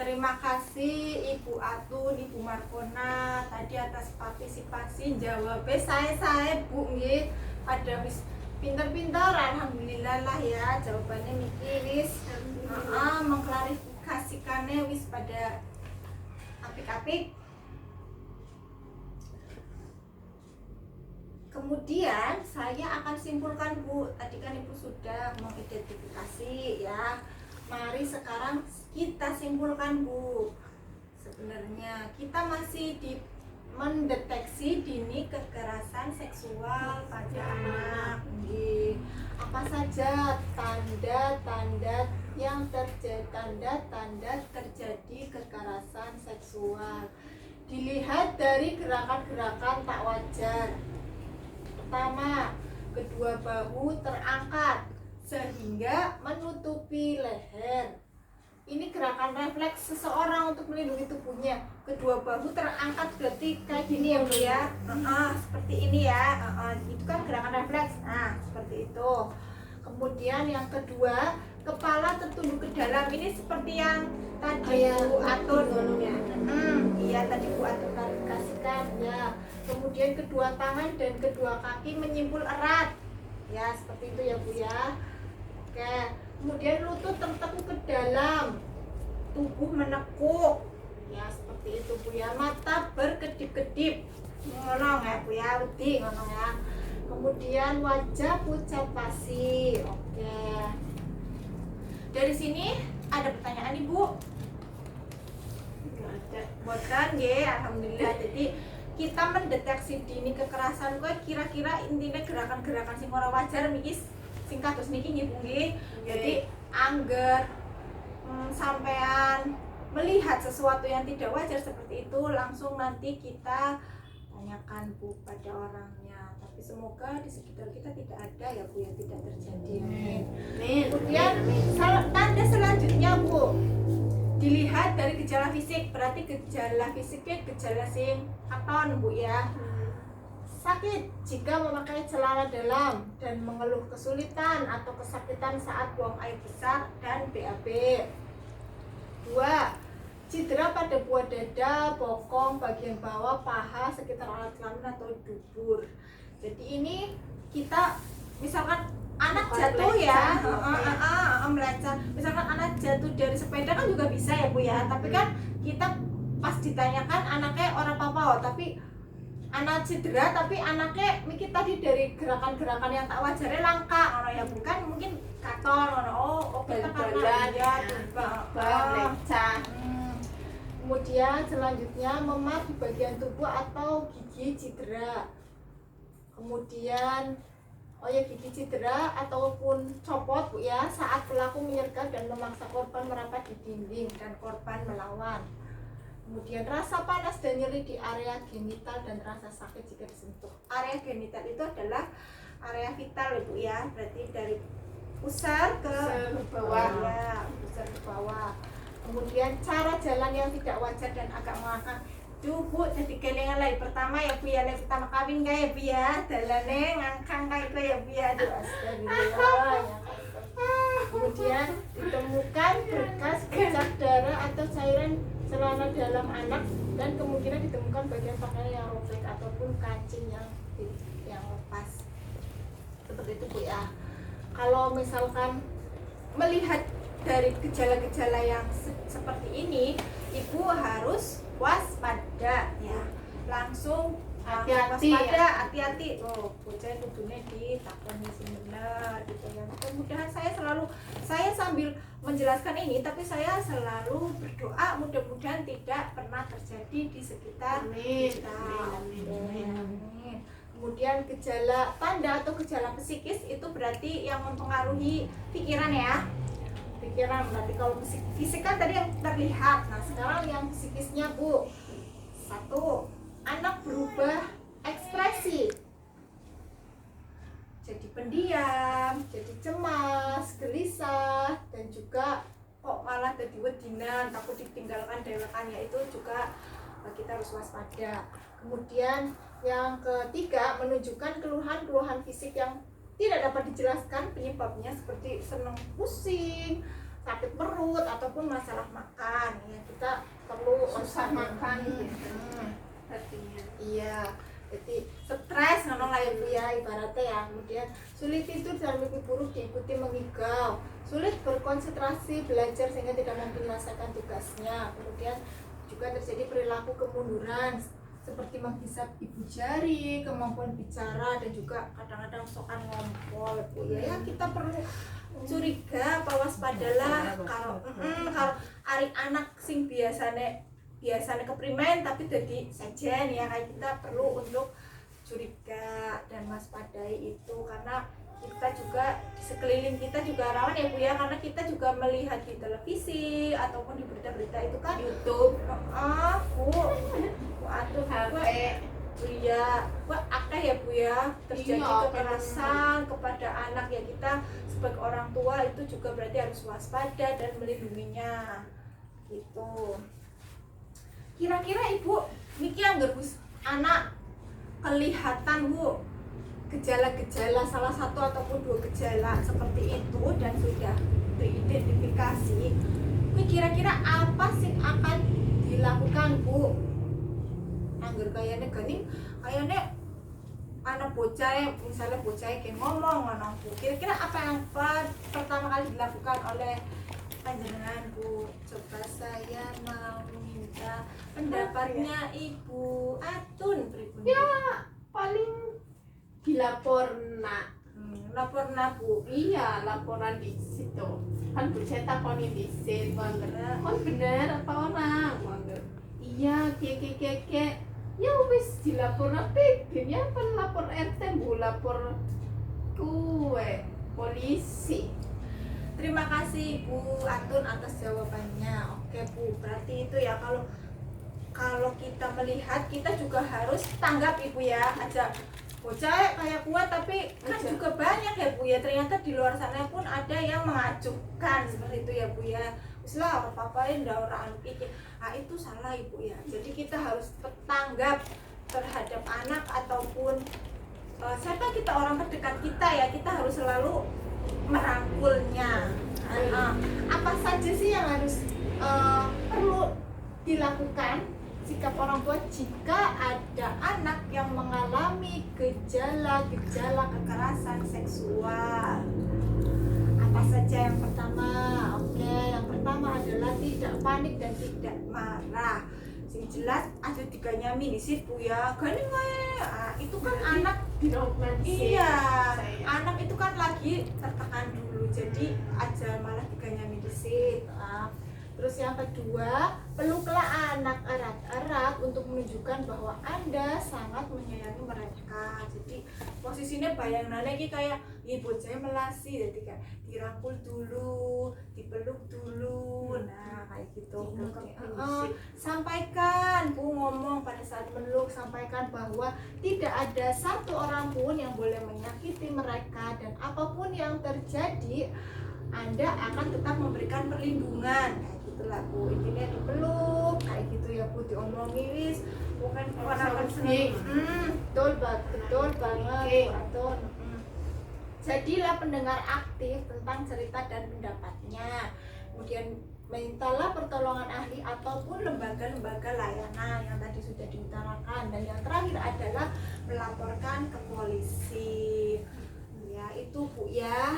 Terima kasih Ibu Atun, Ibu Markona tadi atas partisipasi jawabnya saya Bu nggih. Pada wis pinter-pinter alhamdulillah lah ya jawabannya niki wis mengklarifikasikannya wis pada apik-apik. Kemudian saya akan simpulkan Bu, tadi kan Ibu sudah mengidentifikasi ya. Mari sekarang kita simpulkan Bu. Sebenarnya kita masih mendeteksi dini kekerasan seksual pada anak. Apa saja tanda-tanda yang terjadi, tanda-tanda terjadi kekerasan seksual? Dilihat dari gerakan-gerakan tak wajar. Pertama, kedua bahu terangkat sehingga menutupi leher. Ini gerakan refleks seseorang untuk melindungi tubuhnya. Kedua bahu terangkat berarti kayak gini ya Bu ya. Seperti ini ya. Itu kan gerakan refleks. Nah, seperti itu. Kemudian yang kedua, kepala tertunduk ke dalam. Ini seperti yang tadi Bu Atun. Iya, tadi Bu Atun klarifikasikan ya. Kemudian kedua tangan dan kedua kaki menyimpul erat. Ya, seperti itu ya Bu ya. Oke, kemudian lutut tertekuk ke dalam, tubuh menekuk, ya seperti itu Bu ya. Mata berkedip-kedip, ngono ya Bu ya, wedi ngono ya. Kemudian wajah pucat pasi. Oke. Dari sini ada pertanyaan Ibu? Enggak ada. Boten nggih, alhamdulillah. Jadi kita mendeteksi dini kekerasan kok kira-kira intinya gerakan-gerakan sing ora wajar mikis singkat terus niki nggih Bu nggih. Jadi angger sampean melihat sesuatu yang tidak wajar seperti itu langsung nanti kita tanyakan Bu pada orangnya. Tapi semoga di sekitar kita tidak ada ya Bu yang tidak terjadi. Amin. Kemudian tanda selanjutnya Bu, dilihat dari gejala fisik. Berarti gejala fisiknya gejala sing katon Bu ya. Sakit jika memakai celana dalam dan mengeluh kesulitan atau kesakitan saat buang air besar dan BAB. 2. Cedera pada buah dada, bokong, bagian bawah, paha, sekitar alat kelamin atau dubur. Jadi ini kita misalkan anak jatuh ya, melecet. Misalkan anak jatuh dari sepeda kan juga bisa ya Bu ya. Tapi kan kita pas ditanyakan anaknya orang apa-apa, tapi anak cedera tapi anaknya mikir tadi dari gerakan-gerakan yang tak wajarnya langka ono ya bukan mungkin katon ono kita karena ya lecah. Kemudian selanjutnya memar di bagian tubuh atau gigi cedera. Kemudian gigi cedera ataupun copot Bu ya saat pelaku menyergap dan memaksa korban merapat di dinding dan korban melawan. Kemudian rasa panas dan nyeri di area genital dan rasa sakit jika disentuh. Area genital itu adalah area vital Ibu ya. Berarti dari pusar ke bawah ya, pusar ke bawah. Kemudian cara jalan yang tidak wajar dan agak mengangkat. Bu, jadi kelingan lagi pertama ya Bu ya, pertama kawin kayak Bu ya, dalane ngangkang kayak itu ya Bu ya. Aduh astagfirullah ya. Kemudian ditemukan bekas bercak darah atau cairan celana dalam anak dan kemungkinan ditemukan bagian pakaian yang robek ataupun kancing yang lepas. Seperti itu Bu ya. Kalau misalkan melihat dari gejala-gejala yang seperti ini, Ibu harus waspada ya. Langsung hati-hati ya. Hati-hati. Oh, bocah kudunya ditakoni benar gitu ya. Mudah-mudahan saya sambil menjelaskan ini tapi saya selalu berdoa mudah-mudahan tidak pernah terjadi di sekitar kita. Amin. Kemudian gejala tanda atau gejala psikis itu berarti yang mempengaruhi pikiran ya. Pikiran berarti kalau fisik kan tadi yang terlihat. Nah, sekarang yang psikisnya Bu. 1. Anak berubah ekspresi, jadi pendiam, jadi cemas, gelisah, dan juga kok malah jadi wedinan, takut ditinggalkan dewekannya, itu juga kita harus waspada. Kemudian yang ketiga, menunjukkan keluhan-keluhan fisik yang tidak dapat dijelaskan penyebabnya seperti senang pusing, sakit perut ataupun masalah makan ya, kita perlu susah makan gitu. artinya iya, jadi stres ngono lah ibu ya ibaratnya ya. Kemudian sulit tidur dan mimpi buruk diikuti mengigau, sulit berkonsentrasi belajar sehingga tidak mampu menyelesaikan tugasnya. Kemudian juga terjadi perilaku kemunduran seperti menghisap ibu jari, kemampuan bicara, dan juga kadang-kadang sokan ngompol bu ya. Kita perlu curiga apa waspadalah kalau ari anak sing biasanya keprimen tapi jadi sejen ya, kayak kita perlu untuk curiga dan waspadai itu, karena kita juga di sekeliling kita juga rawan ya bu ya, karena kita juga melihat di televisi ataupun di berita-berita itu kan YouTube, bu aduh HP, iya, akeh ya bu ya terjadi iya, kekerasan kepada anak ya. Kita sebagai orang tua itu juga berarti harus waspada dan melindunginya gitu. Kira-kira ibu niki anggar anak kelihatan bu gejala-gejala salah satu ataupun dua gejala seperti itu dan sudah teridentifikasi, kira-kira apa sih akan dilakukan bu? Anggar kayaknya gening, kayaknya anak bocah misalnya bocah kayak ngomong bu, kira-kira apa yang pertama kali dilakukan oleh panjenengan bu? Coba saya mau minta pendapatnya Ibu Atun pripun? Ya paling dilapor nak. Lapor bu. Iya, laporan di situ. Kan bu saya takoni di situ, kon bener apa orang? Iya, keke. Ya wis dilapor apa? Ya kan lapor RT bu, lapor kue polisi. Terima kasih Bu Atun atas jawabannya. Oke Bu, berarti itu ya, kalau kita melihat kita juga harus tanggap Ibu ya. Aja bocah kayak kuat tapi kan Aja. juga banyak ya Bu ya. Ternyata di luar sana pun ada yang mengacuhkan seperti itu ya Bu ya. Wis lah apa-apain ndak ora anu iki. Ah itu salah Ibu ya. Jadi kita harus tanggap terhadap anak ataupun siapa kita, orang terdekat kita ya, kita harus selalu merangkulnya. Apa saja sih yang harus perlu dilakukan sikap orang tua jika ada anak yang mengalami gejala-gejala kekerasan seksual? Apa saja yang pertama? Oke, yang pertama adalah tidak panik dan tidak marah. Sing jelas ada tiganya minisit bu ya, gani itu kan anak iya, anak itu kan lagi tertekan dulu, jadi aja malah tiganya minisit. Terus yang kedua, peluklah anak erat-erat untuk menunjukkan bahwa Anda sangat menyayangi mereka. Jadi posisinya bayangannya lagi kayak ibu saya melasi, jadi kayak dirangkul dulu, dipeluk dulu, nah kayak gitu. Sampaikan, Bu ngomong pada saat meluk, sampaikan bahwa tidak ada satu orang pun yang boleh menyakiti mereka, dan apapun yang terjadi Anda akan tetap memberikan perlindungan. Kayak gitulah Bu, intinya dipeluk kayak gitu ya Bu, diomongi wis bukan akan seneng. Betul banget Bu Atun. Jadilah pendengar aktif tentang cerita dan pendapatnya. Kemudian mintalah pertolongan ahli ataupun lembaga-lembaga layanan yang tadi sudah diutarakan. Dan yang terakhir adalah melaporkan ke polisi. Ya itu Bu ya.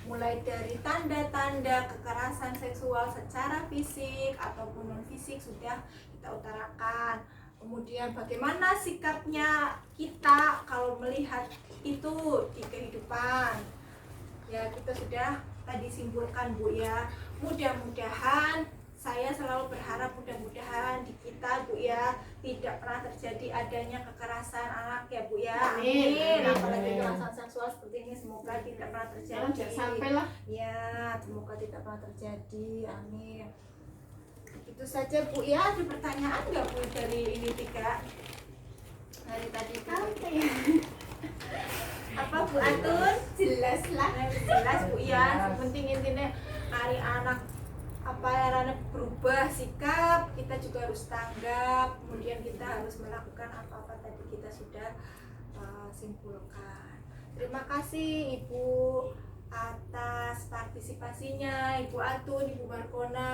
Mulai dari tanda-tanda kekerasan seksual secara fisik ataupun non fisik sudah kita utarakan. Kemudian bagaimana sikapnya kita kalau melihat itu di kehidupan. Ya kita sudah tadi simpulkan Bu ya. Mudah-mudahan, saya selalu berharap mudah-mudahan di kita Bu ya tidak pernah terjadi adanya kekerasan anak ya Bu ya. Amin. Apalagi kekerasan seksual seperti ini semoga tidak pernah terjadi. Jangan sampai lah. Ya, semoga tidak pernah terjadi. Amin. Itu saja Bu ya. Ada pertanyaan nggak Bu dari ini tiga? Dari tadi apa Bu Atun? Jelas lah. Jelas Bu ya. Penting intinya hari anak apa anak berubah sikap, kita juga harus tanggap. Kemudian kita harus melakukan apa-apa tadi kita sudah simpulkan. Terima kasih Ibu atas partisipasinya Ibu Atun, Ibu Markona,